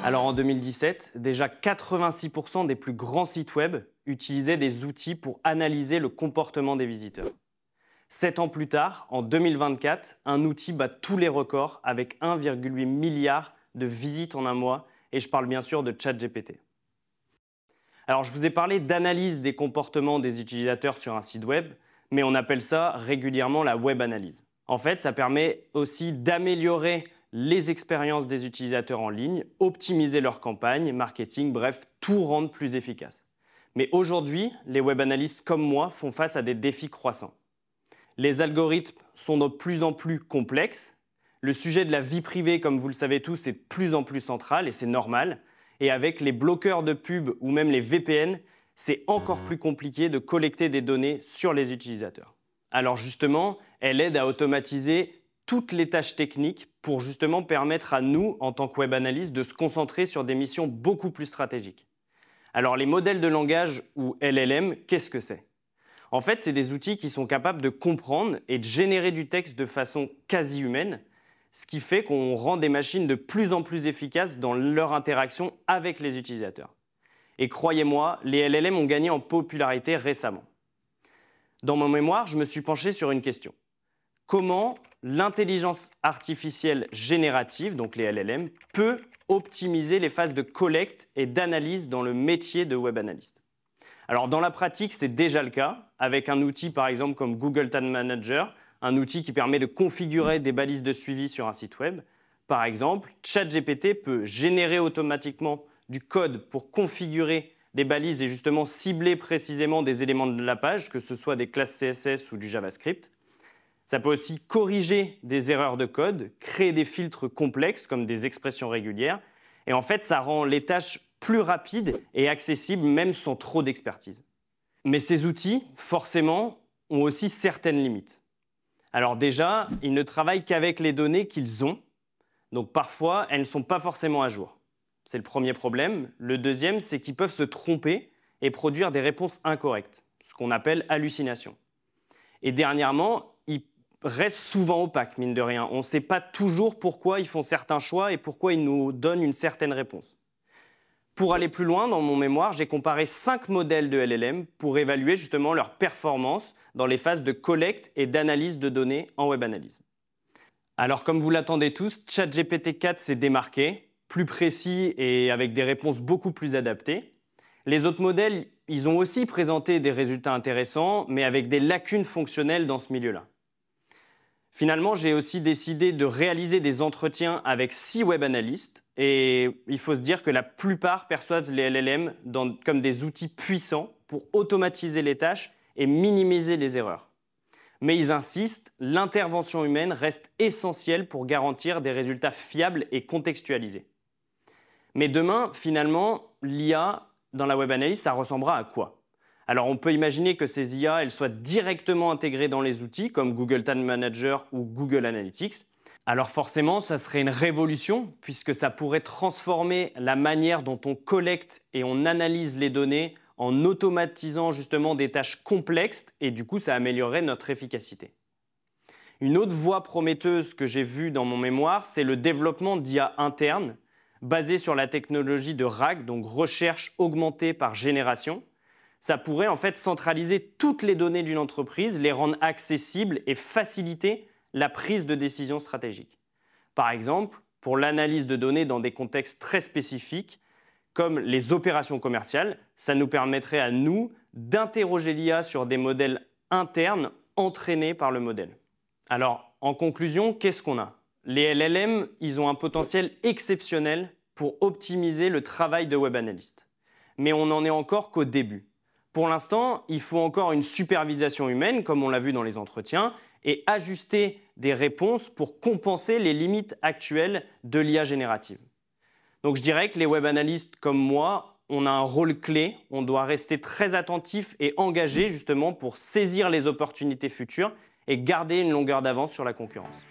Alors en 2017, déjà 86% des plus grands sites web utilisaient des outils pour analyser le comportement des visiteurs. 7 ans plus tard, en 2024, un outil bat tous les records avec 1,8 milliard de visites en un mois, et je parle bien sûr de ChatGPT. Alors je vous ai parlé d'analyse des comportements des utilisateurs sur un site web, mais on appelle ça régulièrement la Web Analyst. En fait, ça permet aussi d'améliorer les expériences des utilisateurs en ligne, optimiser leur campagne, marketing, bref, tout rendre plus efficace. Mais aujourd'hui, les Web Analystes comme moi font face à des défis croissants. Les algorithmes sont de plus en plus complexes. Le sujet de la vie privée, comme vous le savez tous, est de plus en plus central et c'est normal. Et avec les bloqueurs de pub ou même les VPN, c'est encore plus compliqué de collecter des données sur les utilisateurs. Alors justement, elle aide à automatiser toutes les tâches techniques pour justement permettre à nous, en tant que web analyste, de se concentrer sur des missions beaucoup plus stratégiques. Alors les modèles de langage ou LLM, qu'est-ce que c'est ? En fait, c'est des outils qui sont capables de comprendre et de générer du texte de façon quasi humaine, ce qui fait qu'on rend des machines de plus en plus efficaces dans leur interaction avec les utilisateurs. Et croyez-moi, les LLM ont gagné en popularité récemment. Dans mon mémoire, je me suis penché sur une question. Comment l'intelligence artificielle générative, donc les LLM, peut optimiser les phases de collecte et d'analyse dans le métier de Web Analyst? Alors dans la pratique, c'est déjà le cas, avec un outil par exemple comme Google Tag Manager, un outil qui permet de configurer des balises de suivi sur un site web. Par exemple, ChatGPT peut générer automatiquement du code pour configurer des balises et justement cibler précisément des éléments de la page, que ce soit des classes CSS ou du JavaScript. Ça peut aussi corriger des erreurs de code, créer des filtres complexes comme des expressions régulières. Et en fait, ça rend les tâches plus rapides et accessibles même sans trop d'expertise. Mais ces outils, forcément, ont aussi certaines limites. Alors déjà, ils ne travaillent qu'avec les données qu'ils ont. Donc parfois, elles ne sont pas forcément à jour. C'est le premier problème. Le deuxième, c'est qu'ils peuvent se tromper et produire des réponses incorrectes, ce qu'on appelle hallucination. Et dernièrement, ils restent souvent opaques, mine de rien. On ne sait pas toujours pourquoi ils font certains choix et pourquoi ils nous donnent une certaine réponse. Pour aller plus loin, dans mon mémoire, j'ai comparé 5 modèles de LLM pour évaluer justement leur performance dans les phases de collecte et d'analyse de données en web analyse. Alors comme vous l'attendez tous, ChatGPT 4 s'est démarqué, plus précis et avec des réponses beaucoup plus adaptées. Les autres modèles, ils ont aussi présenté des résultats intéressants, mais avec des lacunes fonctionnelles dans ce milieu-là. Finalement, j'ai aussi décidé de réaliser des entretiens avec 6 web analystes et il faut se dire que la plupart perçoivent les LLM comme des outils puissants pour automatiser les tâches et minimiser les erreurs. Mais ils insistent, l'intervention humaine reste essentielle pour garantir des résultats fiables et contextualisés. Mais demain, finalement, l'IA dans la web analyse, ça ressemblera à quoi ? Alors on peut imaginer que ces IA elles soient directement intégrées dans les outils comme Google Tag Manager ou Google Analytics. Alors forcément, ça serait une révolution puisque ça pourrait transformer la manière dont on collecte et on analyse les données en automatisant justement des tâches complexes et du coup ça améliorerait notre efficacité. Une autre voie prometteuse que j'ai vue dans mon mémoire, c'est le développement d'IA interne basé sur la technologie de RAG, donc recherche augmentée par génération. Ça pourrait en fait centraliser toutes les données d'une entreprise, les rendre accessibles et faciliter la prise de décision stratégique. Par exemple, pour l'analyse de données dans des contextes très spécifiques, comme les opérations commerciales, ça nous permettrait à nous d'interroger l'IA sur des modèles internes entraînés par le modèle. Alors, en conclusion, qu'est-ce qu'on a ? Les LLM, ils ont un potentiel exceptionnel pour optimiser le travail de web analyst. Mais on n'en est encore qu'au début. Pour l'instant, il faut encore une supervision humaine, comme on l'a vu dans les entretiens, et ajuster des réponses pour compenser les limites actuelles de l'IA générative. Donc je dirais que les web analystes comme moi, on a un rôle clé, on doit rester très attentif et engagé justement pour saisir les opportunités futures et garder une longueur d'avance sur la concurrence.